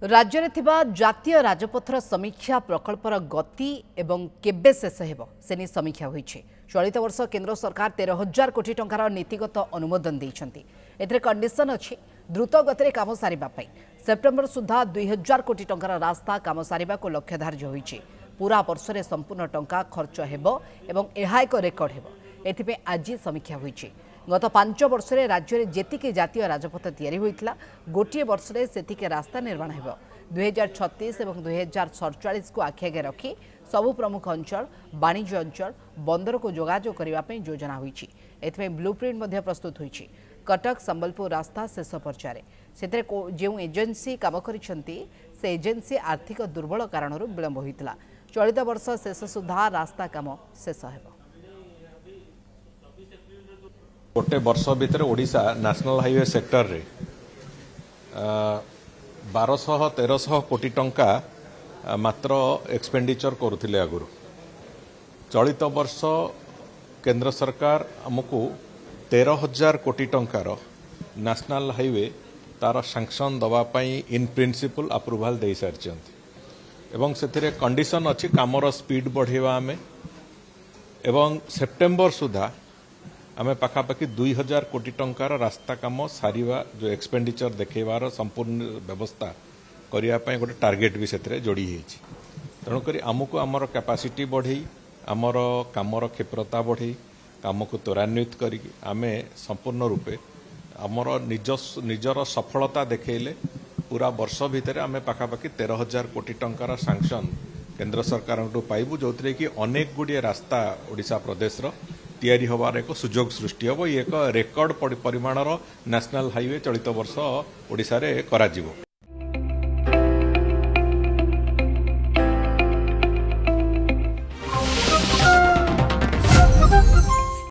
राज्य में थिबा जातीय राजपथर समीक्षा प्रकल्पर गति एवं केबे शेष हेब से समीक्षा होईछि। चलित वर्ष केंद्र सरकार 13,000 कोटी टंकार नीतिगत अनुमोदन देइछन्ति। एथरे कंडीशन अछि द्रुत गति काम सारिबा पई सेप्टेम्बर सुधा 2,000 कोटी टंकार रास्ता काम सारिबा को लक्ष्य धार्य होईछि। पूरा वर्ष में संपूर्ण टंका खर्च हेब एवं एहा एक रेकर्ड हेब। एथिपे आज समीक्षा होईछि। गत 5 वर्ष में राज्य में जेतिके जातीय राजपथ तैयारी होइतला गोटे वर्ष में सेतिके रास्ता निर्माण हेब। 2036 और 2047 को आखिआगे रखी सबु प्रमुख अंचल वाणिज्य अंचल बंदर को जोगाजोग करने योजना होईछि। एथिपे ब्लूप्रिंट मध्य प्रस्तुत होईछि। कटक संबलपुर रास्ता शेष पर्यायर से जो एजेंसी काम करिसेंती से एजेंसी आर्थिक दुर्बल कारण विलंब होइतला। चलित वर्ष शेष सुधा रास्ता काम शेष हेब। गोटे वर्ष भितर ओडिशा नेशनल हाईवे सेक्टर रे 1200-1300 कोटी टंका मात्र एक्सपेंडिचर करुथिले आगुरु। चलित वर्ष केंद्र सरकार हमको 13,000 कोटी टंकार नेशनल हाईवे तार सैंक्शन दवा पई इन प्रिंसिपल अप्रूवल दे सारिचंती एवं सेथिरे कंडीशन अछि कामर स्पीड बढ़ेवा आमे एवं सेप्टेम्बर सुधा आमे पाखापाखि 2,000 कोटी टंकार रास्ता काम सारिवा जो एक्सपेंडिचर देखेबार संपूर्ण व्यवस्था करिया पई गोटे टार्गेट भी सेथिरे जोड़ी हेछि। तेणु करी आमको आमर कैपेसिटी बढ़ई आमर कामर क्षिप्रता बढ़ई काम को त्वरान्वित करी आमे संपूर्ण रूपे आमर निजर सफलता देखेले पूरा वर्ष भितर आमे पाखापाखि 13,000 कोटी टंकार सैंक्शन केंद्र सरकार पाइबु जो कि अनेक गुड़िए रास्ता ओडिशा प्रदेश तैयारी होवार एक सुजोग सृष्टि हम। एक रेकर्ड परिमाणर नेशनल हाईवे चलित वर्ष ओडिशा रे कराजिवो।